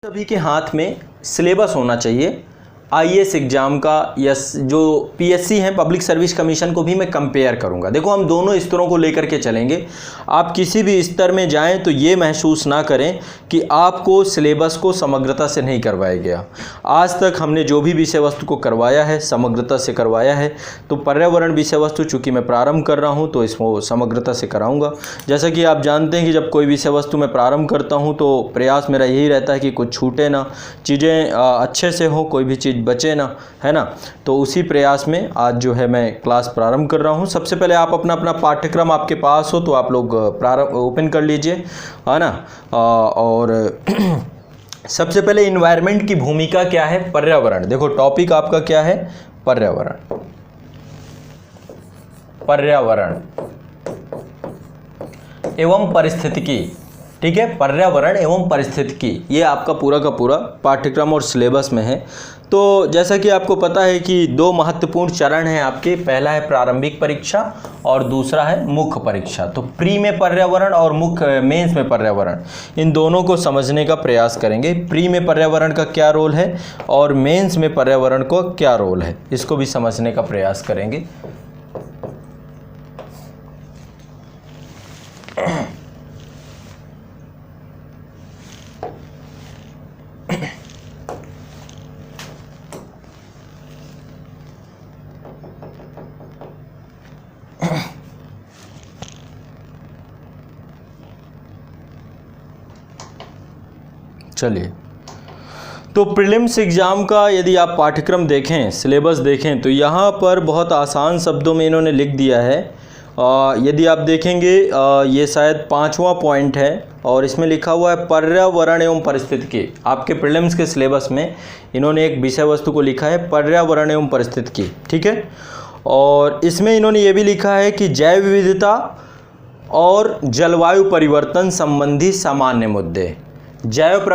सभी के हाथ में सिलेबस होना चाहिए आईएएस एग्ज़ाम का या जो पीएससी है पब्लिक सर्विस कमीशन को भी मैं कंपेयर करूंगा। देखो हम दोनों स्तरों को लेकर के चलेंगे। आप किसी भी स्तर में जाएं तो ये महसूस ना करें कि आपको सिलेबस को समग्रता से नहीं करवाया गया। आज तक हमने जो भी विषय वस्तु को करवाया है समग्रता से करवाया है। तो पर्यावरण विषय वस्तु चूँकि मैं प्रारंभ कर रहा हूँ तो इसको समग्रता से कराऊँगा। जैसा कि आप जानते हैं कि जब कोई विषय वस्तु मैं प्रारंभ करता हूँ तो प्रयास मेरा यही रहता है कि कुछ छूटे ना, चीज़ें अच्छे से हो, कोई भी चीज़ बचे ना, है ना। तो उसी प्रयास में आज जो है मैं क्लास प्रारंभ कर रहा हूँ। सबसे पहले आप अपना पाठ्यक्रम आपके पास हो तो आप लोग प्रारंभ ओपन कर लीजिए, है ना। और सबसे पहले इन्वायरमेंट की भूमिका क्या है, पर्यावरण। देखो टॉपिक आपका क्या है, पर्यावरण। पर्यावरण एवं पारिस्थितिकी, ठीक है। पर्यावरण एवं पारिस्थितिकी ये आपका पूरा का पूरा पाठ्यक्रम और सिलेबस में है। तो जैसा कि आपको पता है कि दो महत्वपूर्ण चरण हैं आपके, पहला है प्रारंभिक परीक्षा और दूसरा है मुख्य परीक्षा। तो प्री में पर्यावरण और मुख्य मेंस में पर्यावरण, इन दोनों को समझने का प्रयास करेंगे। प्री में पर्यावरण का क्या रोल है और मेंस में पर्यावरण को क्या रोल है, इसको भी समझने का प्रयास करेंगे। चलिए, तो प्रीलिम्स एग्ज़ाम का यदि आप पाठ्यक्रम देखें, सिलेबस देखें तो यहाँ पर बहुत आसान शब्दों में इन्होंने लिख दिया है। यदि आप देखेंगे ये शायद 5वां पॉइंट है और इसमें लिखा हुआ है पर्यावरण एवं पारिस्थितिकी। आपके प्रीलिम्स के सिलेबस में इन्होंने एक विषय वस्तु को लिखा है पर्यावरण एवं पारिस्थितिकी, ठीक है। और इसमें इन्होंने ये भी लिखा है कि जैव विविधता और जलवायु परिवर्तन संबंधी सामान्य मुद्दे, जैव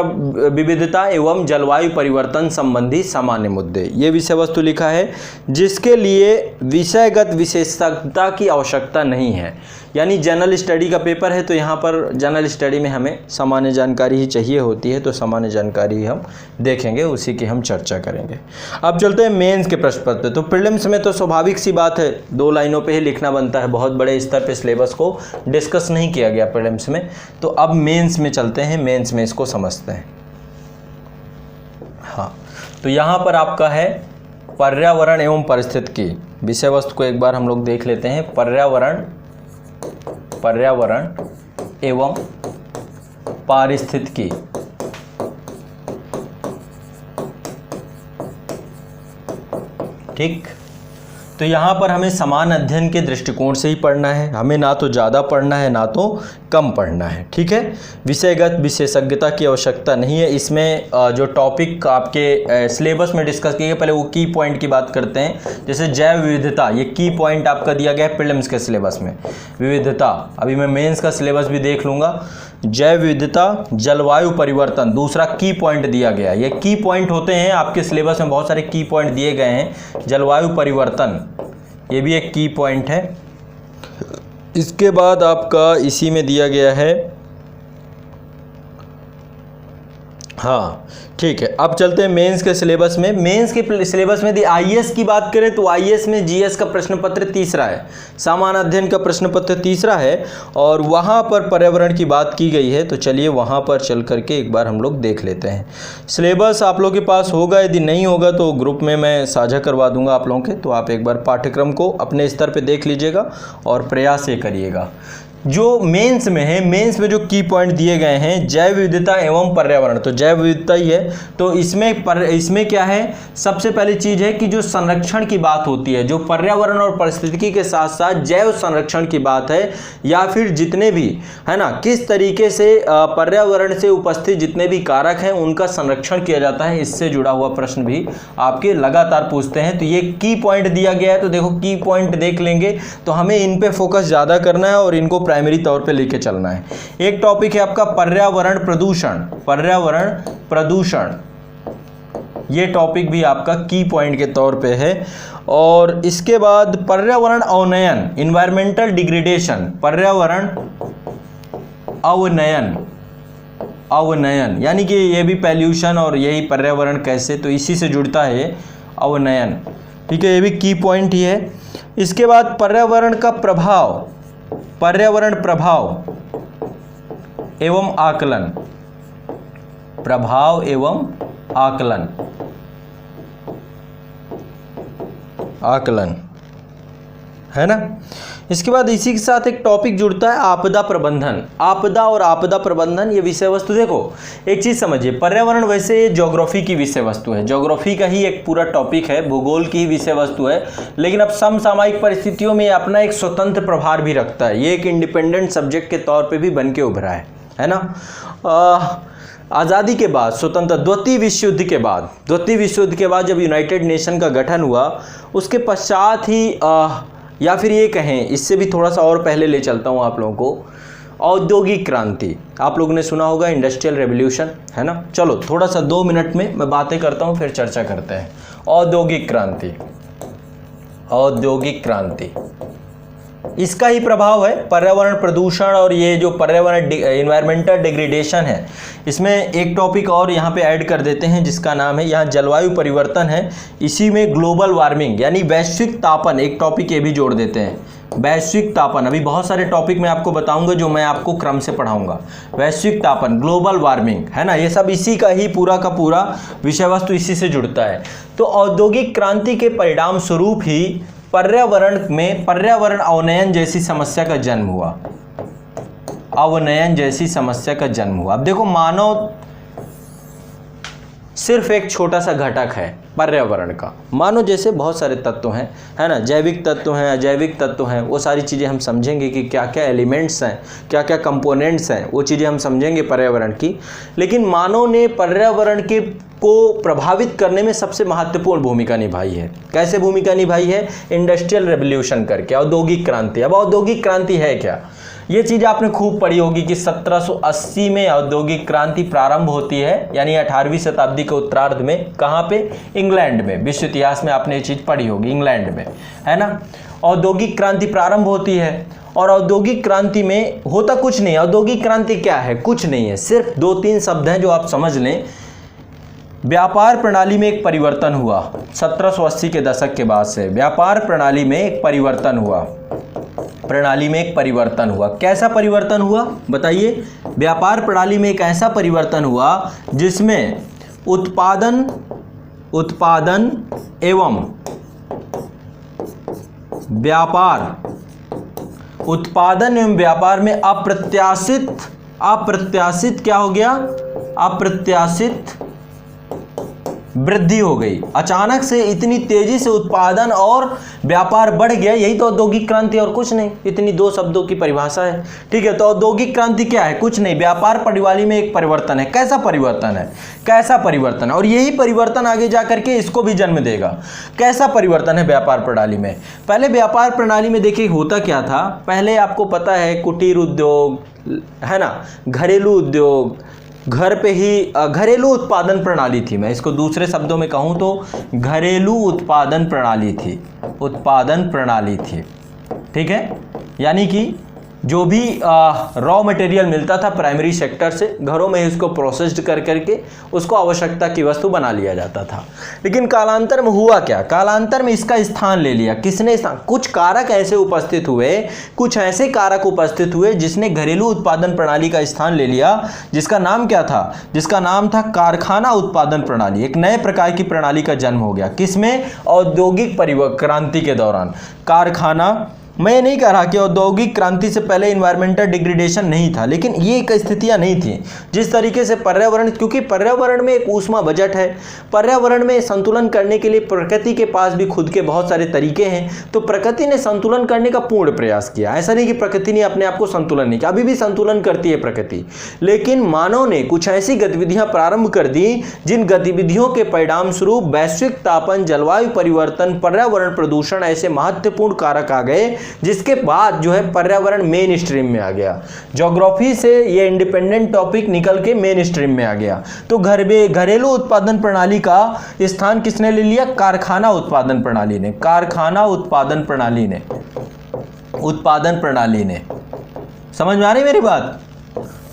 विविधता एवं जलवायु परिवर्तन संबंधी सामान्य मुद्दे, ये विषय वस्तु लिखा है जिसके लिए विषयगत विशेषज्ञता की आवश्यकता नहीं है। यानी जनरल स्टडी का पेपर है तो यहाँ पर जनरल स्टडी में हमें सामान्य जानकारी ही चाहिए होती है, तो सामान्य जानकारी हम देखेंगे, उसी की हम चर्चा करेंगे। अब चलते हैं मेंस के प्रश्न पत्र। तो प्रीलिम्स में तो स्वाभाविक सी बात है 2 लाइनों पे ही लिखना बनता है, बहुत बड़े स्तर पे सिलेबस को डिस्कस नहीं किया गया प्रीलिम्स में। तो अब मेंस में चलते हैं, मेंस में इसको समझते हैं। हाँ, तो यहाँ पर आपका है पर्यावरण एवं पारिस्थितिकी। विषय वस्तु को एक बार हम लोग देख लेते हैं। पर्यावरण एवं पारिस्थितिकी, ठीक। तो यहाँ पर हमें समान अध्ययन के दृष्टिकोण से ही पढ़ना है, हमें ना तो ज़्यादा पढ़ना है ना तो कम पढ़ना है, ठीक है। विषयगत विशेषज्ञता की आवश्यकता नहीं है। इसमें जो टॉपिक आपके सिलेबस में डिस्कस किए गए, पहले वो की पॉइंट की बात करते हैं। जैसे जैव विविधता, ये की पॉइंट आपका दिया गया है प्रीलिम्स के सिलेबस में। विविधता, अभी मैं मेंस का सिलेबस भी देख लूँगा। जैव विविधता, जलवायु परिवर्तन दूसरा की पॉइंट दिया गया है। ये की पॉइंट होते हैं आपके सिलेबस में, बहुत सारे की पॉइंट दिए गए हैं। जलवायु परिवर्तन ये भी एक की पॉइंट है। इसके बाद आपका इसी में दिया गया है, हाँ ठीक है। अब चलते हैं मेंस के सिलेबस में। मेंस के सिलेबस में यदि आईएएस की बात करें तो आईएएस में जीएस का प्रश्न पत्र तीसरा है, सामान्य अध्ययन का प्रश्न पत्र तीसरा है और वहाँ पर पर्यावरण की बात की गई है। तो चलिए वहाँ पर चल करके एक बार हम लोग देख लेते हैं। सिलेबस आप लोगों के पास होगा, यदि नहीं होगा तो ग्रुप में मैं साझा करवा दूंगा आप लोगों के। तो आप एक बार पाठ्यक्रम को अपने स्तर पर देख लीजिएगा और प्रयास ये करिएगा। जो मेंस में है, मेंस में जो की पॉइंट दिए गए हैं, जैव विविधता एवं पर्यावरण, तो जैव विविधता ही है। तो इसमें क्या है, सबसे पहली चीज़ है कि जो संरक्षण की बात होती है, जो पर्यावरण और पारिस्थितिकी के साथ साथ जैव संरक्षण की बात है, या फिर जितने भी है ना, किस तरीके से पर्यावरण से उपस्थित जितने भी कारक हैं उनका संरक्षण किया जाता है, इससे जुड़ा हुआ प्रश्न भी आपके लगातार पूछते हैं। तो ये की पॉइंट दिया गया है, तो देखो की पॉइंट देख लेंगे तो हमें इन पे फोकस ज़्यादा करना है और इनको प्राइमरी तौर पे लेके चलना है। एक टॉपिक है आपका पर्यावरण प्रदूषण, पर्यावरण प्रदूषण, ये टॉपिक भी आपका की पॉइंट के तौर पे है। और इसके बाद पर्यावरण अवनयन, इन्वायरमेंटल डिग्रेडेशन, पर्यावरण अवनयन, अवनयन, यानी कि ये भी पॉल्यूशन और यही पर्यावरण कैसे, तो इसी से जुड़ता है ये अवनयन। ठीक है, ये भी की पॉइंट ही है। इसके बाद पर्यावरण का प्रभाव, पर्यावरण प्रभाव एवं आकलन, प्रभाव एवं आकलन, आकलन है ना। इसके बाद इसी के साथ एक टॉपिक जुड़ता है आपदा प्रबंधन। आपदा और आपदा प्रबंधन, ये विषय वस्तु देखो एक चीज़ समझिए, पर्यावरण वैसे ये ज्योग्राफी की विषय वस्तु है, ज्योग्राफी का ही एक पूरा टॉपिक है, भूगोल की ही विषय वस्तु है, लेकिन अब समसामयिक परिस्थितियों में अपना एक स्वतंत्र प्रभार भी रखता है। ये एक इंडिपेंडेंट सब्जेक्ट के तौर पर भी बन के उभरा है ना। आज़ादी के बाद, स्वतंत्र द्वितीय विश्व युद्ध के बाद, द्वितीय विश्व युद्ध के बाद जब यूनाइटेड नेशन का गठन हुआ, उसके पश्चात ही या फिर ये कहें, इससे भी थोड़ा सा और पहले ले चलता हूँ आप लोगों को, औद्योगिक क्रांति, आप लोगों ने सुना होगा इंडस्ट्रियल रेवोल्यूशन, है ना। चलो थोड़ा सा 2 मिनट में मैं बातें करता हूँ, फिर चर्चा करते हैं। औद्योगिक क्रांति, औद्योगिक क्रांति, इसका ही प्रभाव है पर्यावरण प्रदूषण और ये जो पर्यावरण इन्वायरमेंटल डिग्रेडेशन है, इसमें एक टॉपिक और यहाँ पे ऐड कर देते हैं जिसका नाम है, यहाँ जलवायु परिवर्तन है, इसी में ग्लोबल वार्मिंग यानी वैश्विक तापन, एक टॉपिक ये भी जोड़ देते हैं, वैश्विक तापन। अभी बहुत सारे टॉपिक मैं आपको बताऊंगा जो मैं आपको क्रम से पढ़ाऊंगा। वैश्विक तापन, ग्लोबल वार्मिंग, है ना, ये सब इसी का ही पूरा का पूरा विषय वस्तु इसी से जुड़ता है। तो औद्योगिक क्रांति के परिणाम स्वरूप ही पर्यावरण में पर्यावरण अवनयन जैसी समस्या का जन्म हुआ, अवनयन जैसी समस्या का जन्म हुआ। अब देखो, मानव सिर्फ एक छोटा सा घटक है पर्यावरण का। मानव जैसे बहुत सारे तत्व हैं, है ना, जैविक तत्व हैं, अजैविक तत्व हैं, वो सारी चीज़ें हम समझेंगे कि क्या क्या एलिमेंट्स हैं, क्या क्या कंपोनेंट्स हैं, वो चीज़ें हम समझेंगे पर्यावरण की। लेकिन मानव ने पर्यावरण के को प्रभावित करने में सबसे महत्वपूर्ण भूमिका निभाई है। कैसे भूमिका निभाई है? इंडस्ट्रियल रेवोल्यूशन करके, औद्योगिक क्रांति। अब औद्योगिक क्रांति है क्या? ये चीज़ आपने खूब पढ़ी होगी कि 1780 में औद्योगिक क्रांति प्रारंभ होती है, यानी 18वीं शताब्दी के उत्तरार्ध में। कहाँ पे? इंग्लैंड में। विश्व इतिहास में आपने ये चीज़ पढ़ी होगी, इंग्लैंड में, है ना। औद्योगिक क्रांति प्रारंभ होती है और औद्योगिक क्रांति में होता कुछ नहीं। औद्योगिक क्रांति क्या है? कुछ नहीं है, सिर्फ 2-3 शब्द हैं जो आप समझ लें। व्यापार प्रणाली में एक परिवर्तन हुआ 1780 के दशक के बाद से। व्यापार प्रणाली में एक परिवर्तन हुआ, प्रणाली में एक परिवर्तन हुआ। कैसा परिवर्तन हुआ बताइए? व्यापार प्रणाली में एक ऐसा परिवर्तन हुआ जिसमें उत्पादन एवं व्यापार, उत्पादन एवं व्यापार में अप्रत्याशित क्या हो गया? अप्रत्याशित वृद्धि हो गई। अचानक से इतनी तेजी से उत्पादन और व्यापार बढ़ गया, यही तो औद्योगिक क्रांति, और कुछ नहीं। इतनी 2 शब्दों की परिभाषा है, ठीक है। तो औद्योगिक क्रांति क्या है? कुछ नहीं, व्यापार प्रणाली में एक परिवर्तन है। कैसा परिवर्तन है? कैसा परिवर्तन है? और यही परिवर्तन आगे जा करके इसको भी जन्म देगा। कैसा परिवर्तन है व्यापार प्रणाली में? पहले व्यापार प्रणाली में देखिए होता क्या था। पहले आपको पता है कुटीर उद्योग, है ना, घरेलू उद्योग, घर पे ही घरेलू उत्पादन प्रणाली थी। मैं इसको दूसरे शब्दों में कहूँ तो घरेलू उत्पादन प्रणाली थी, उत्पादन प्रणाली थी, ठीक है। यानी कि जो भी रॉ मटेरियल मिलता था प्राइमरी सेक्टर से, घरों में ही उसको प्रोसेस्ड कर करके उसको आवश्यकता की वस्तु बना लिया जाता था। लेकिन कालांतर में हुआ क्या? कालांतर में इसका स्थान ले लिया। किसने? कुछ कारक ऐसे उपस्थित हुए, कुछ ऐसे कारक उपस्थित हुए जिसने घरेलू उत्पादन प्रणाली का स्थान ले लिया, जिसका नाम क्या था? जिसका नाम था कारखाना उत्पादन प्रणाली। एक नए प्रकार की प्रणाली का जन्म हो गया। किसमें? औद्योगिक क्रांति के दौरान। कारखाना, मैं नहीं कह रहा कि औद्योगिक क्रांति से पहले इन्वायरमेंटल डिग्रेडेशन नहीं था, लेकिन ये एक स्थितियां नहीं थी जिस तरीके से पर्यावरण, क्योंकि पर्यावरण में एक ऊष्मा बजट है, पर्यावरण में संतुलन करने के लिए प्रकृति के पास भी खुद के बहुत सारे तरीके हैं। तो प्रकृति ने संतुलन करने का पूर्ण प्रयास किया। ऐसा नहीं कि प्रकृति ने अपने आप को संतुलन नहीं किया, अभी भी संतुलन करती है प्रकृति, लेकिन मानव ने कुछ ऐसी गतिविधियां प्रारंभ कर दी जिन गतिविधियों के परिणाम स्वरूप वैश्विक तापन, जलवायु परिवर्तन, पर्यावरण प्रदूषण ऐसे महत्वपूर्ण कारक आ गए, जिसके बाद जो है पर्यावरण मेन स्ट्रीम में आ गया। ज्योग्राफी से ये इंडिपेंडेंट टॉपिक निकल के मेन स्ट्रीम में आ गया। तो घरेलू उत्पादन प्रणाली का स्थान किसने ले लिया? कारखाना उत्पादन प्रणाली ने। कारखाना उत्पादन प्रणाली ने, उत्पादन प्रणाली ने। समझ में आ रही मेरी बात?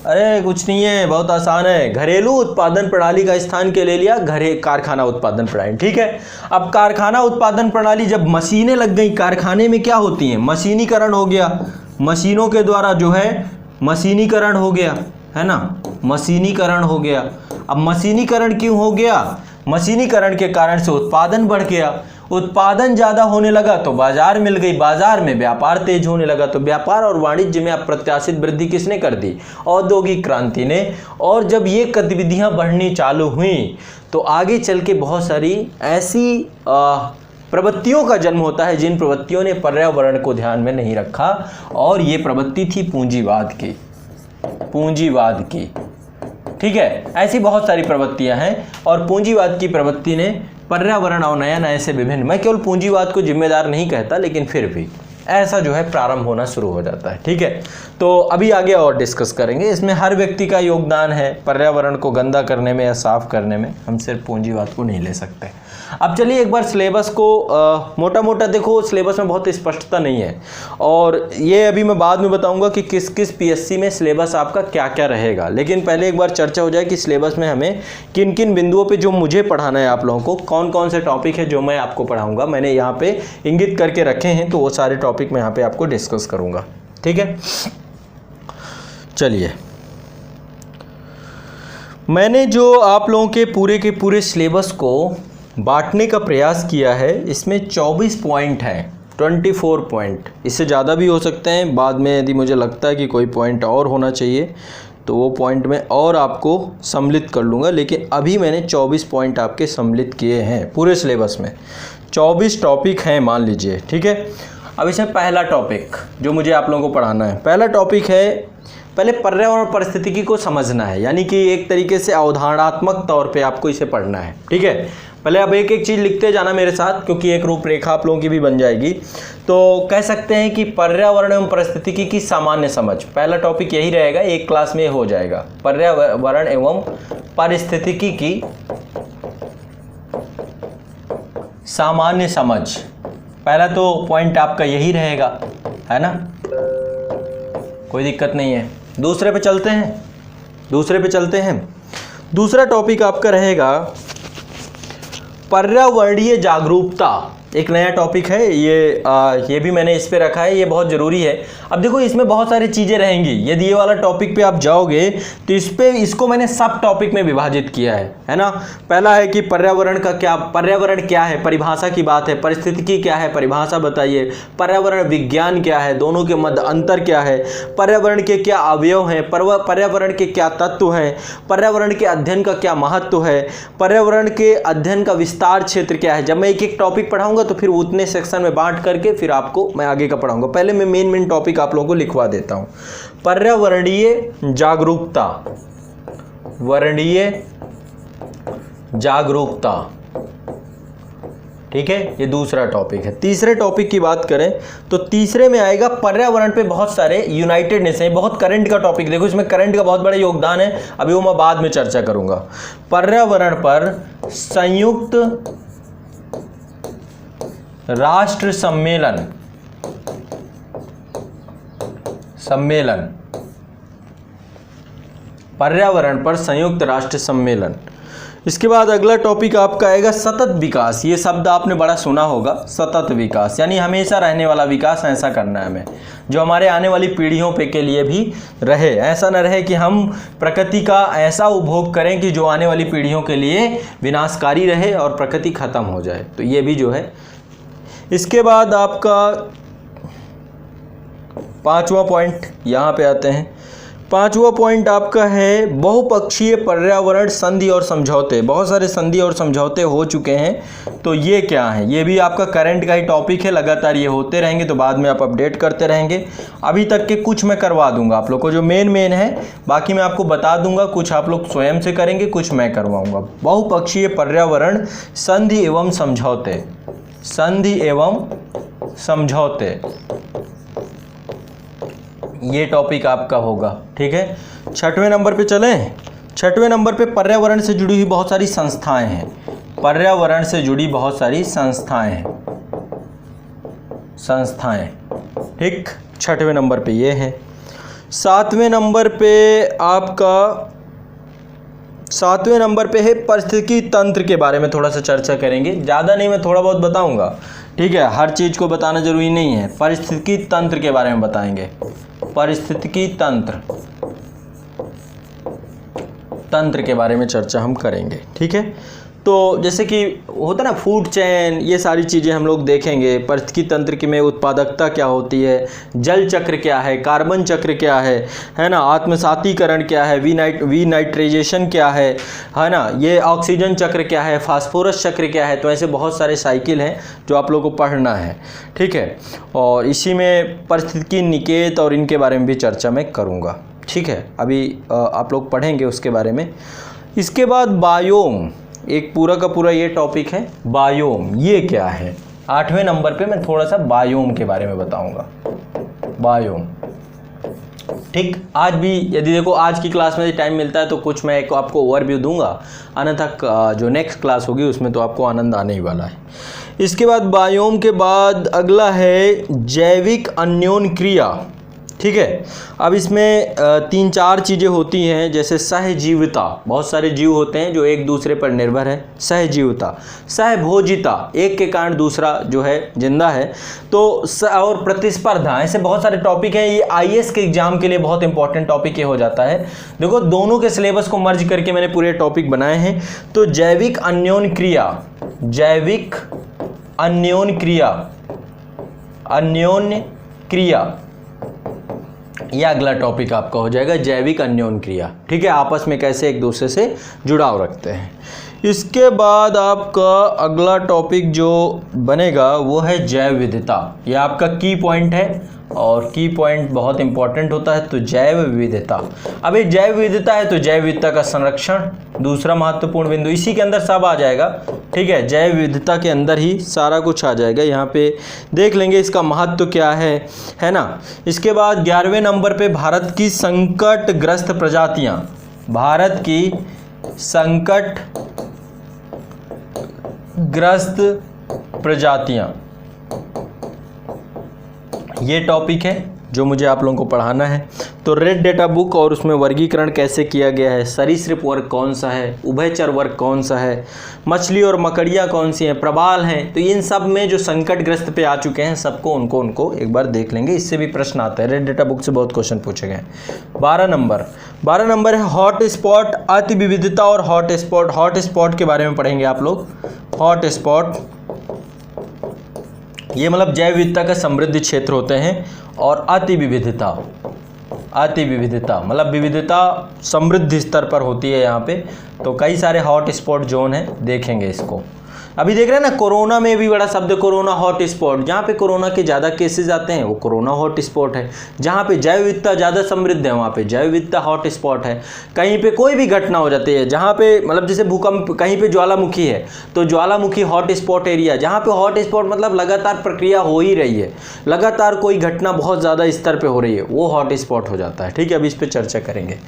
अरे कुछ नहीं है, बहुत आसान है। घरेलू उत्पादन प्रणाली का स्थान के ले लिया कारखाना उत्पादन प्रणाली। ठीक है, अब कारखाना उत्पादन प्रणाली जब मशीनें लग गई कारखाने में, क्या होती हैं, मशीनीकरण हो गया, मशीनों के द्वारा जो है मशीनीकरण हो गया, है ना, मशीनीकरण हो गया। अब मशीनीकरण क्यों हो गया, मशीनीकरण के कारण से उत्पादन बढ़ गया, उत्पादन ज़्यादा होने लगा तो बाजार मिल गई, बाजार में व्यापार तेज होने लगा, तो व्यापार और वाणिज्य में अप्रत्याशित वृद्धि किसने कर दी, औद्योगिक क्रांति ने। और जब ये गतिविधियां बढ़नी चालू हुई तो आगे चल के बहुत सारी ऐसी प्रवृत्तियों का जन्म होता है जिन प्रवृत्तियों ने पर्यावरण को ध्यान में नहीं रखा, और ये प्रवृत्ति थी पूंजीवाद की, पूंजीवाद की। ठीक है, ऐसी बहुत सारी प्रवृत्तियां हैं और पूंजीवाद की प्रवृत्ति ने पर्यावरण अवनयन ऐसे विभिन्न, मैं केवल पूंजीवाद को जिम्मेदार नहीं कहता, लेकिन फिर भी ऐसा जो है प्रारंभ होना शुरू हो जाता है। ठीक है, तो अभी आगे और डिस्कस करेंगे, इसमें हर व्यक्ति का योगदान है पर्यावरण को गंदा करने में या साफ करने में, हम सिर्फ पूंजीवाद को नहीं ले सकते। अब चलिए एक बार सिलेबस को मोटा मोटा देखो, सिलेबस में बहुत स्पष्टता नहीं है और ये अभी मैं बाद में बताऊंगा कि किस किस पीएससी में सिलेबस आपका क्या क्या रहेगा, लेकिन पहले एक बार चर्चा हो जाए कि सिलेबस में हमें किन किन बिंदुओं पे जो मुझे पढ़ाना है आप लोगों को, कौन कौन से टॉपिक है जो मैं आपको पढ़ाऊँगा, मैंने यहाँ पे इंगित करके रखे हैं, तो वो सारे टॉपिक मैं यहाँ पे आपको डिस्कस करूँगा। ठीक है, चलिए मैंने जो आप लोगों के पूरे सिलेबस को बांटने का प्रयास किया है, इसमें 24 पॉइंट हैं, 24 पॉइंट, इससे ज़्यादा भी हो सकते हैं, बाद में यदि मुझे लगता है कि कोई पॉइंट और होना चाहिए तो वो पॉइंट में और आपको सम्मिलित कर लूँगा, लेकिन अभी मैंने 24 पॉइंट आपके सम्मिलित किए हैं। पूरे सिलेबस में 24 टॉपिक हैं मान लीजिए। ठीक है, अब इसमें पहला टॉपिक जो मुझे आप लोगों को पढ़ाना है, पहला टॉपिक है, पहले पर्यावरण परिस्थितिकी को समझना है, यानी कि एक तरीके से अवधारणात्मक तौर पे आपको इसे पढ़ना है। ठीक है, पहले अब एक एक चीज़ लिखते जाना मेरे साथ, क्योंकि एक रूपरेखा आप लोगों की भी बन जाएगी। तो कह सकते हैं कि पर्यावरण एवं परिस्थितिकी की सामान्य समझ, पहला टॉपिक यही रहेगा, एक क्लास में हो जाएगा, पर्यावरण एवं पारिस्थितिकी की सामान्य समझ। पहला तो पॉइंट आपका यही रहेगा, है ना, कोई दिक्कत नहीं है। दूसरे पे चलते हैं, दूसरा टॉपिक आपका रहेगा पर्यावरणीय जागरूकता, एक नया टॉपिक है ये भी मैंने इस पे रखा है, ये बहुत ज़रूरी है। अब देखो इसमें बहुत सारी चीज़ें रहेंगी, यदि ये वाला टॉपिक पे आप जाओगे तो इसको मैंने सब टॉपिक में विभाजित किया है ना। पहला है कि पर्यावरण क्या है, परिभाषा की बात है, परिस्थितिकी क्या है, परिभाषा बताइए, पर्यावरण विज्ञान क्या है, दोनों के मध्य अंतर क्या है, पर्यावरण के क्या अवयव हैं, पर्यावरण के क्या तत्व हैं, पर्यावरण के अध्ययन का क्या महत्व है, पर्यावरण के अध्ययन का विस्तार क्षेत्र क्या है। जब मैं एक एक टॉपिक पढ़ाऊंगा तो फिर उतने सेक्शन में बांट करके फिर आपको मैं आगे का पढ़ाऊंगा। पहले मैं मेन टॉपिक आप लोगों को लिखवा देता हूं, पर्यावरणीय जागरूकता, वर्णीय जागरूकता। ठीक है, ये दूसरा टॉपिक है। तीसरे टॉपिक की बात करें तो तीसरे में आएगा पर्यावरण पे बहुत सारे यूनाइटेड नेशन, बहुत करंट का टॉपिक, देखो इसमें करंट का बहुत बड़ा योगदान है, अभी वो मैं बाद में चर्चा करूंगा। पर्यावरण पर संयुक्त राष्ट्र सम्मेलन, पर्यावरण पर संयुक्त राष्ट्र सम्मेलन। इसके बाद अगला टॉपिक आपका आएगा सतत विकास। ये शब्द आपने बड़ा सुना होगा, सतत विकास, यानी हमेशा रहने वाला विकास, ऐसा करना है हमें जो हमारे आने वाली पीढ़ियों पे के लिए भी रहे। ऐसा न रहे कि हम प्रकृति का ऐसा उपभोग करें कि जो आने वाली पीढ़ियों के लिए विनाशकारी रहे और प्रकृति खत्म हो जाए, तो ये भी जो है। इसके बाद आपका पांचवा पॉइंट यहाँ पे आते हैं। पांचवा पॉइंट आपका है बहुपक्षीय पर्यावरण संधि और समझौते। बहुत सारे संधि और समझौते हो चुके हैं, तो ये क्या है, ये भी आपका करंट का ही टॉपिक है, लगातार ये होते रहेंगे, तो बाद में आप अपडेट करते रहेंगे। अभी तक के कुछ मैं करवा दूंगा आप लोग को, जो मेन है, बाकी मैं आपको बता दूंगा, कुछ आप लोग स्वयं से करेंगे, कुछ मैं करवाऊंगा। बहुपक्षीय पर्यावरण संधि एवं समझौते, संधि एवं समझौते, ये टॉपिक आपका होगा। ठीक है, छठवें नंबर पे चलें। छठवें नंबर पे पर्यावरण से जुड़ी हुई बहुत सारी संस्थाएं हैं, पर्यावरण से जुड़ी बहुत सारी संस्थाएं हैं, ठीक, छठवें नंबर पे ये है। 7वें नंबर पे है पारिस्थितिकी तंत्र के बारे में थोड़ा सा चर्चा करेंगे। ज़्यादा नहीं, मैं थोड़ा बहुत बताऊंगा, ठीक है, हर चीज़ को बताना जरूरी नहीं है। पारिस्थितिकी तंत्र के बारे में बताएंगे, पारिस्थितिकी तंत्र के बारे में चर्चा हम करेंगे, ठीक है। तो जैसे कि होता है ना फूड चेन, ये सारी चीज़ें हम लोग देखेंगे। पारिस्थितिकी तंत्र की में उत्पादकता क्या होती है, जल चक्र क्या है, कार्बन चक्र क्या है ना, आत्मसातीकरण क्या है, वीनाइट्राइजेशन क्या है ना, ये ऑक्सीजन चक्र क्या है, फास्फोरस चक्र क्या है। तो ऐसे बहुत सारे साइकिल हैं जो आप लोगों को पढ़ना है, ठीक है। और इसी में पारिस्थितिकी निकेत और इनके बारे में भी चर्चा मैं करूँगा, ठीक है। अभी आप लोग पढ़ेंगे उसके बारे में। इसके बाद बायोम, एक पूरा का पूरा ये टॉपिक है बायोम, ये क्या है। 8वें नंबर पे मैं थोड़ा सा बायोम के बारे में बताऊंगा, बायोम, ठीक। आज भी यदि देखो आज की क्लास में टाइम मिलता है तो कुछ मैं आपको ओवरव्यू दूंगा, अन्यथा जो नेक्स्ट क्लास होगी उसमें तो आपको आनंद आने ही वाला है। इसके बाद बायोम के बाद अगला है जैविक अन्योन क्रिया, ठीक है। अब इसमें 3-4 चीज़ें होती हैं, जैसे सहजीविता, बहुत सारे जीव होते हैं जो एक दूसरे पर निर्भर है, सहजीविता, सहभोजिता, एक के कारण दूसरा जो है जिंदा है, तो और प्रतिस्पर्धा, ऐसे बहुत सारे टॉपिक हैं। ये आईएएस के एग्जाम के लिए बहुत इंपॉर्टेंट टॉपिक ये हो जाता है। देखो दोनों के सिलेबस को मर्ज करके मैंने पूरे टॉपिक बनाए हैं। तो जैविक अन्योन क्रिया, जैविक अन्योन क्रिया, अन्योन्य क्रिया, यह अगला टॉपिक आपका हो जाएगा, जैविक अन्योन क्रिया, ठीक है। आपस में कैसे एक दूसरे से जुड़ाव रखते हैं। इसके बाद आपका अगला टॉपिक जो बनेगा वो है जैव विविधता। यह आपका की पॉइंट है और की पॉइंट बहुत इंपॉर्टेंट होता है। तो जैव विविधता, अब ये जैव विविधता है तो जैव विविधता का संरक्षण दूसरा महत्वपूर्ण बिंदु, इसी के अंदर सब आ जाएगा, ठीक है। जैव विविधता के अंदर ही सारा कुछ आ जाएगा, यहाँ पे देख लेंगे इसका महत्व क्या है ना। इसके बाद 11वें नंबर पे भारत की संकटग्रस्त प्रजातियाँ, भारत की संकटग्रस्त प्रजातियाँ, ये टॉपिक है जो मुझे आप लोगों को पढ़ाना है। तो रेड डेटा बुक और उसमें वर्गीकरण कैसे किया गया है, सरीसृप वर्ग कौन सा है, उभयचर वर्ग कौन सा है, मछली और मकड़ियाँ कौन सी हैं, प्रबाल हैं, तो इन सब में जो संकटग्रस्त पे आ चुके हैं सबको उनको एक बार देख लेंगे। इससे भी प्रश्न आता है, रेड डेटा बुक से बहुत क्वेश्चन पूछे गए। 12 नंबर है हॉट स्पॉट, अति विविधता और हॉट स्पॉट के बारे में पढ़ेंगे आप लोग। हॉट स्पॉट ये मतलब जैव विविधता का समृद्ध क्षेत्र होते हैं, और अति विविधता मतलब विविधता समृद्ध स्तर पर होती है यहाँ पे। तो कई सारे हॉट स्पॉट जोन है, देखेंगे इसको। अभी देख रहे हैं ना, कोरोना में भी बड़ा शब्द कोरोना हॉट स्पॉट, जहाँ पे कोरोना के ज़्यादा केसेस आते हैं वो कोरोना हॉट स्पॉट है। जहाँ पे जैव विविधता ज़्यादा समृद्ध है वहाँ पे जैव विविधता हॉट स्पॉट है। कहीं पे कोई भी घटना हो जाती है, जहाँ पे मतलब जैसे भूकंप, कहीं पे ज्वालामुखी है तो ज्वालामुखी हॉट स्पॉट एरिया, जहाँ पे हॉट स्पॉट मतलब लगातार प्रक्रिया हो ही रही है, लगातार कोई घटना बहुत ज़्यादा स्तर पर हो रही है, वो हॉट स्पॉट हो जाता है, ठीक है। अभी इस पर चर्चा करेंगे।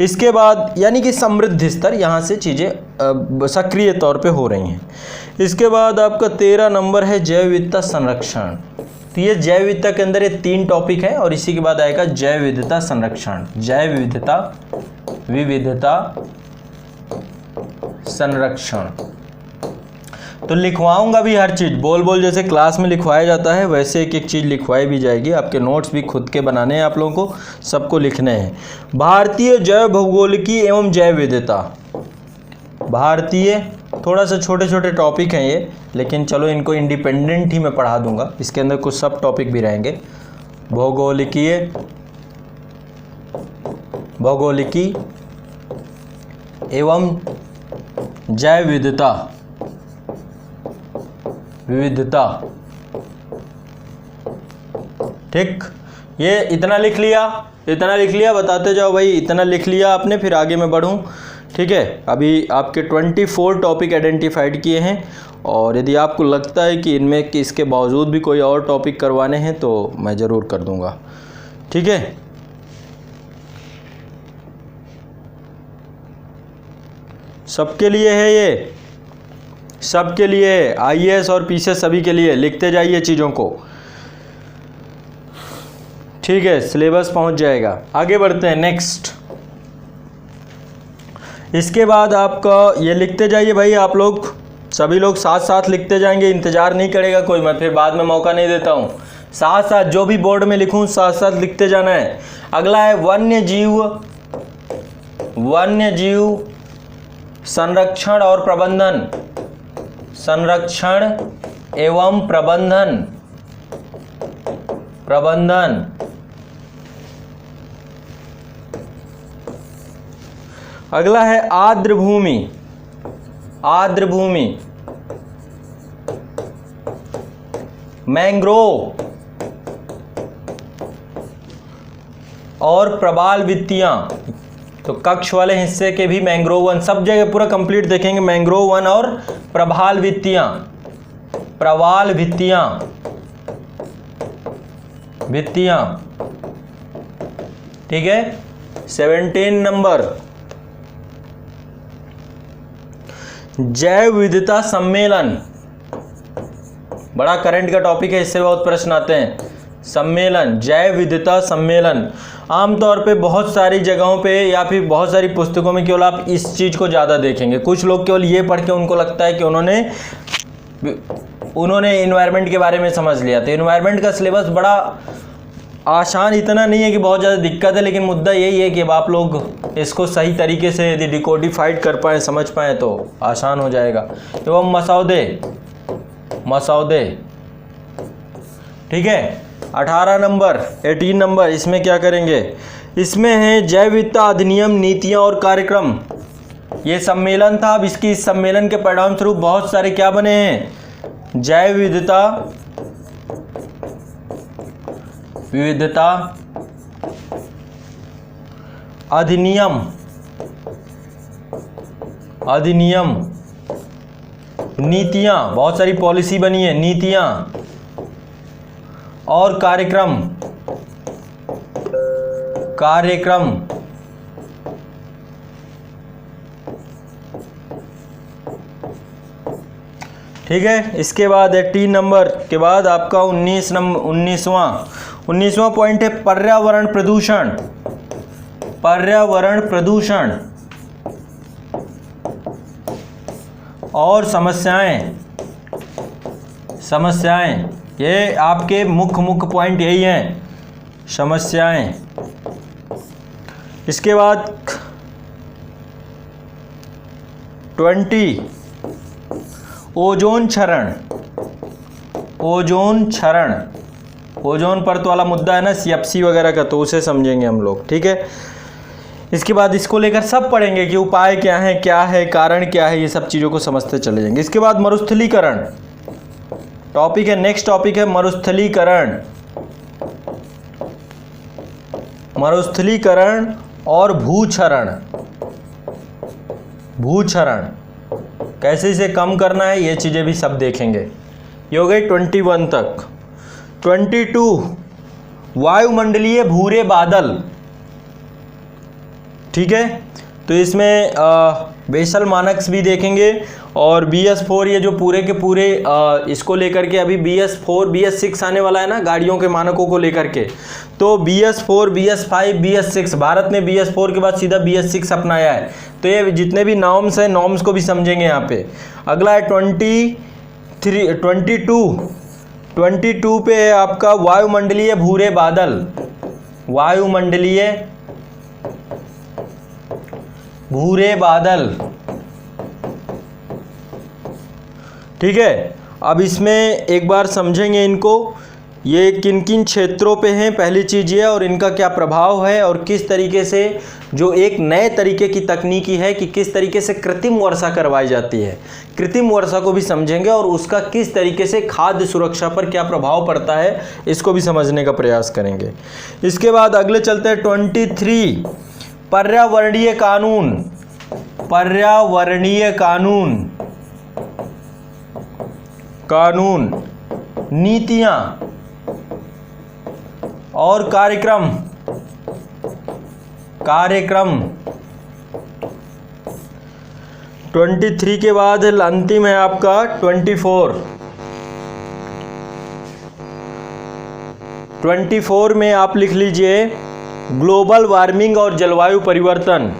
इसके बाद यानी कि समृद्ध स्तर, यहाँ से चीज़ें सक्रिय तौर पर हो रही हैं। इसके बाद आपका 13 नंबर है जैव विविधता संरक्षण। तो ये जैव विविधता के अंदर ये 3 टॉपिक है, और इसी के बाद आएगा जैव विविधता संरक्षण, जैव विविधता संरक्षण। तो लिखवाऊंगा भी हर चीज़, बोल जैसे क्लास में लिखवाया जाता है वैसे एक चीज़ लिखवाई भी जाएगी। आपके नोट्स भी खुद के बनाने हैं, आप लोगों को सबको लिखने हैं। भारतीय जैव भौगोलिकी एवं जैव विविधता, भारतीय, थोड़ा सा छोटे टॉपिक हैं ये, लेकिन चलो इनको इंडिपेंडेंट ही मैं पढ़ा दूंगा। इसके अंदर कुछ सब टॉपिक भी रहेंगे। भौगोलिकी एवं जैव विविधता, ठीक। ये इतना लिख लिया, बताते जाओ भाई, इतना लिख लिया आपने, फिर आगे मैं बढ़ूँ, ठीक है। अभी आपके 24 टॉपिक आइडेंटिफाइड किए हैं, और यदि आपको लगता है कि इनमें कि इसके बावजूद भी कोई और टॉपिक करवाने हैं तो मैं ज़रूर कर दूंगा, ठीक है। सबके लिए है ये, सबके लिए, आईएएस और पीसीएस सभी के लिए, लिखते जाइए चीज़ों को, ठीक है, सिलेबस पहुंच जाएगा। आगे बढ़ते हैं नेक्स्ट। इसके बाद आपका ये लिखते जाइए भाई, आप लोग सभी लोग साथ साथ लिखते जाएंगे, इंतजार नहीं करेगा कोई, मैं फिर बाद में मौका नहीं देता हूँ। साथ साथ जो भी बोर्ड में लिखूँ साथ साथ लिखते जाना है। अगला है वन्य जीव संरक्षण और प्रबंधन, संरक्षण एवं प्रबंधन। अगला है आर्द्र भूमि, मैंग्रोव और प्रवाल वित्तियां। तो कक्ष वाले हिस्से के भी मैंग्रोव वन, सब जगह पूरा कंप्लीट देखेंगे, मैंग्रोव वन और प्रवाल भित्तियां। ठीक है। 17 नंबर, जैव विविधता सम्मेलन, बड़ा करंट का टॉपिक है, इससे बहुत प्रश्न आते हैं। सम्मेलन, जैव विविधता सम्मेलन, आमतौर पे बहुत सारी जगहों पे या फिर बहुत सारी पुस्तकों में केवल आप इस चीज़ को ज़्यादा देखेंगे। कुछ लोग केवल ये पढ़ के उनको लगता है कि उन्होंने इन्वायरमेंट के बारे में समझ लिया। तो इन्वायरमेंट का सिलेबस बड़ा आसान इतना नहीं है कि बहुत ज़्यादा दिक्कत है, लेकिन मुद्दा यही है कि अब आप लोग इसको सही तरीके से यदि डिकोडिफाइड कर पाएँ, समझ पाएँ तो आसान हो जाएगा। एवं मसौदे, ठीक है। 18 नंबर, इसमें क्या करेंगे, इसमें है जैव विविधता अधिनियम, नीतियाँ और कार्यक्रम। ये सम्मेलन था, अब इस सम्मेलन के परिणाम स्वरूप बहुत सारे क्या बने हैं, जैव विविधता अधिनियम, नीतियाँ, बहुत सारी पॉलिसी बनी है, नीतियाँ और कार्यक्रम। ठीक है। इसके बाद 18 नंबर के बाद आपका 19वां पॉइंट है पर्यावरण प्रदूषण और समस्याएं। ये आपके मुख्य पॉइंट यही हैं, समस्याएं। इसके बाद 20 ओजोन क्षरण, ओजोन परत वाला मुद्दा है ना, CFC वगैरह का, तो उसे समझेंगे हम लोग। ठीक है। इसके बाद इसको लेकर सब पढ़ेंगे कि उपाय क्या है, कारण क्या है, ये सब चीज़ों को समझते चले जाएंगे। इसके बाद मरुस्थलीकरण टॉपिक है, नेक्स्ट टॉपिक है मरुस्थलीकरण और भूक्षरण, कैसे इसे कम करना है, ये चीज़ें भी सब देखेंगे। ये हो गई 21 तक। 22 वायुमंडलीय भूरे बादल, ठीक है। तो इसमें बेसल मानक्स भी देखेंगे और BS4, ये जो पूरे के पूरे इसको लेकर के अभी BS4 BS6 आने वाला है ना, गाड़ियों के मानकों को लेकर के। तो BS4 BS5 BS6, भारत ने BS4 के बाद सीधा BS6 अपनाया है। तो ये जितने भी नॉर्म्स हैं, नॉर्म्स को भी समझेंगे यहाँ पे। अगला है 22 पे है आपका वायुमंडलीय भूरे बादल, ठीक है। अब इसमें एक बार समझेंगे इनको, ये किन किन क्षेत्रों पे हैं, पहली चीज़ ये, और इनका क्या प्रभाव है, और किस तरीके से जो एक नए तरीके की तकनीकी है कि किस तरीके से कृत्रिम वर्षा करवाई जाती है, कृत्रिम वर्षा को भी समझेंगे और उसका किस तरीके से खाद्य सुरक्षा पर क्या प्रभाव पड़ता है, इसको भी समझने का प्रयास करेंगे। इसके बाद अगले चलते हैं 23 पर्यावरणीय कानून, नीतियां और कार्यक्रम। 23 के बाद अंतिम है आपका 24 24 में आप लिख लीजिए ग्लोबल वार्मिंग और जलवायु परिवर्तन।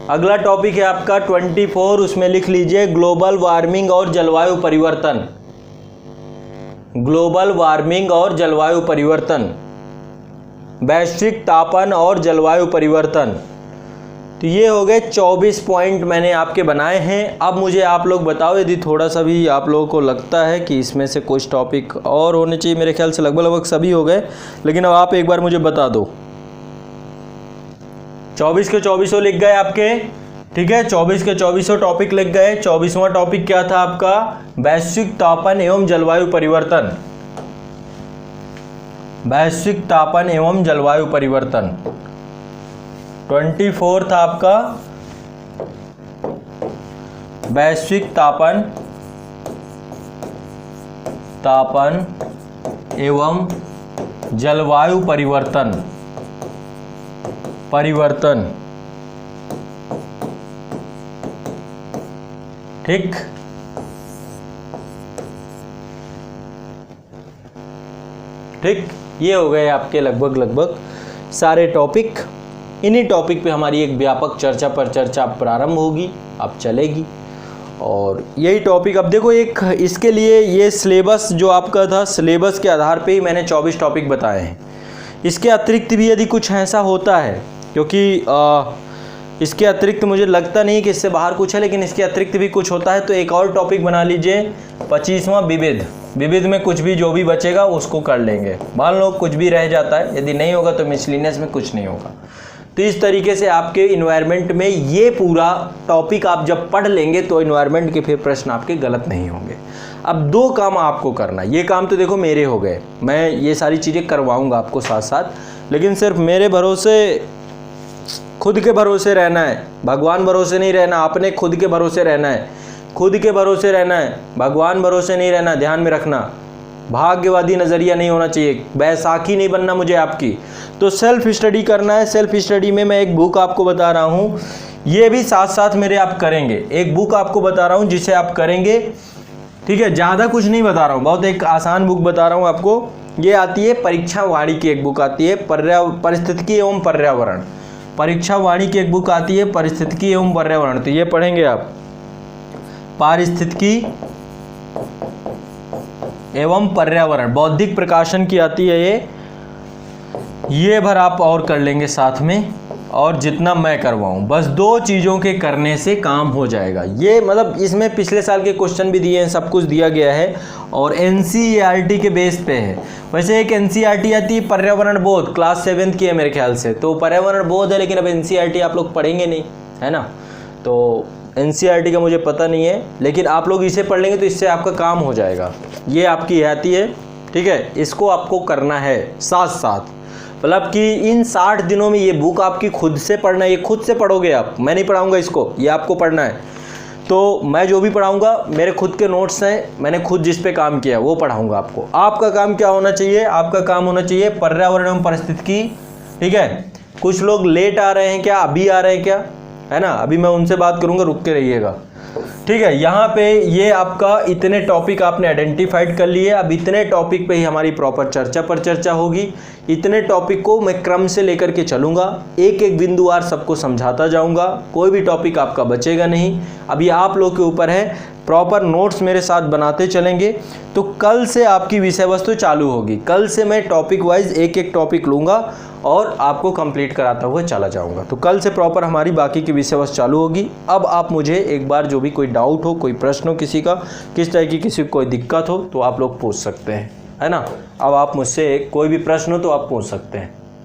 अगला टॉपिक है आपका 24, उसमें लिख लीजिए ग्लोबल वार्मिंग और जलवायु परिवर्तन। ग्लोबल वार्मिंग और जलवायु परिवर्तन, वैश्विक तापन और जलवायु परिवर्तन। तो ये हो गए 24 पॉइंट मैंने आपके बनाए हैं। अब मुझे आप लोग बताओ यदि थोड़ा सा भी आप लोगों को लगता है कि इसमें से कुछ टॉपिक और होने चाहिए। मेरे ख्याल से लगभग सभी हो गए, लेकिन अब आप एक बार मुझे बता दो। 24 के 24 लिख गए आपके, ठीक है, 24 के 24 टॉपिक लिख गए। 24वां टॉपिक क्या था आपका? वैश्विक तापन एवं जलवायु परिवर्तन। वैश्विक तापन एवं जलवायु परिवर्तन 24 था आपका वैश्विक तापन एवं जलवायु परिवर्तन। ठीक, ठीक, ये हो गए आपके लगभग सारे टॉपिक। इन्हीं टॉपिक पे हमारी एक व्यापक चर्चा पर चर्चा प्रारंभ होगी, अब चलेगी। और यही टॉपिक अब देखो, एक इसके लिए ये सिलेबस जो आपका था, सिलेबस के आधार पे ही मैंने 24 टॉपिक बताए हैं। इसके अतिरिक्त भी यदि कुछ ऐसा होता है, क्योंकि इसके अतिरिक्त मुझे लगता नहीं कि इससे बाहर कुछ है, लेकिन इसके अतिरिक्त भी कुछ होता है तो एक और टॉपिक बना लीजिए 25वां विविध में कुछ भी जो भी बचेगा उसको कर लेंगे। मान लो कुछ भी रह जाता है, यदि नहीं होगा तो मिसलिनियस में कुछ नहीं होगा। तो इस तरीके से आपके इन्वायरमेंट में ये पूरा टॉपिक आप जब पढ़ लेंगे तो इन्वायरमेंट के फिर प्रश्न आपके गलत नहीं होंगे। अब 2 काम आपको करना, ये काम तो देखो मेरे हो गए, मैं ये सारी चीज़ें करवाऊंगा आपको साथ साथ, लेकिन सिर्फ मेरे भरोसे, खुद के भरोसे रहना है, भगवान भरोसे नहीं रहना। आपने खुद के भरोसे रहना है, खुद के भरोसे रहना है, भगवान भरोसे नहीं रहना। ध्यान में रखना, भाग्यवादी नज़रिया नहीं होना चाहिए, बैसाखी नहीं बनना मुझे आपकी। तो सेल्फ स्टडी करना है। सेल्फ स्टडी में मैं एक बुक आपको बता रहा हूँ, ये भी साथ साथ मेरे आप करेंगे। एक बुक आपको बता रहा हूँ जिसे आप करेंगे, ठीक है, ज़्यादा कुछ नहीं बता रहा हूँ, बहुत एक आसान बुक बता रहा हूँ आपको। ये आती है परीक्षा वाणी की एक बुक आती है, पारिस्थितिकी एवं पर्यावरण। परीक्षा वाणी की एक बुक आती है पारिस्थितिकी एवं पर्यावरण, तो ये पढ़ेंगे आप, पारिस्थितिकी एवं पर्यावरण, बौद्धिक प्रकाशन की आती है ये भर आप और कर लेंगे साथ में, और जितना मैं करवाऊँ बस 2 चीज़ों के करने से काम हो जाएगा। ये मतलब इसमें पिछले साल के क्वेश्चन भी दिए हैं, सब कुछ दिया गया है और एनसीईआरटी के बेस पे है। वैसे एक एनसीईआरटी आती है पर्यावरण बोध, क्लास 7th की है मेरे ख्याल से, तो पर्यावरण बोध है, लेकिन अब एनसीईआरटी आप लोग पढ़ेंगे नहीं, है ना। तो एनसीईआरटी का मुझे पता नहीं है, लेकिन आप लोग इसे पढ़ लेंगे तो इससे आपका काम हो जाएगा। ये आपकी आती है, ठीक है, इसको आपको करना है साथ साथ। मतलब कि इन 60 दिनों में ये बुक आपकी खुद से पढ़ना है, ये खुद से पढ़ोगे आप, मैं नहीं पढ़ाऊंगा इसको, ये आपको पढ़ना है। तो मैं जो भी पढ़ाऊंगा मेरे खुद के नोट्स हैं, मैंने खुद जिस पे काम किया वो पढ़ाऊंगा आपको। आपका काम क्या होना चाहिए? आपका काम होना चाहिए पर्यावरण एवं पारिस्थितिकी, ठीक है। कुछ लोग लेट आ रहे हैं क्या, अभी आ रहे हैं क्या, है ना, अभी मैं उनसे बात करूंगा, रुक के रहिएगा, ठीक है। यहाँ पे ये आपका इतने टॉपिक आपने आइडेंटिफाइड कर लिए। अब इतने टॉपिक पे ही हमारी प्रॉपर चर्चा पर चर्चा होगी। इतने टॉपिक को मैं क्रम से लेकर के चलूँगा, एक एक बिंदुवार सबको समझाता जाऊँगा, कोई भी टॉपिक आपका बचेगा नहीं। अभी आप लोग के ऊपर है, प्रॉपर नोट्स मेरे साथ बनाते चलेंगे तो कल से आपकी विषय वस्तु चालू होगी। कल से मैं टॉपिक वाइज एक एक टॉपिक लूँगा और आपको कंप्लीट कराता हुआ चला जाऊँगा। तो कल से प्रॉपर हमारी बाकी की विषय वस्तु चालू होगी। अब आप मुझे एक बार जो भी कोई डाउट हो, कोई प्रश्न हो किसी का, किस तरह की किसी को कोई दिक्कत हो तो आप लोग पूछ सकते हैं, है ना। अब आप मुझसे कोई भी प्रश्न हो तो आप पूछ सकते हैं।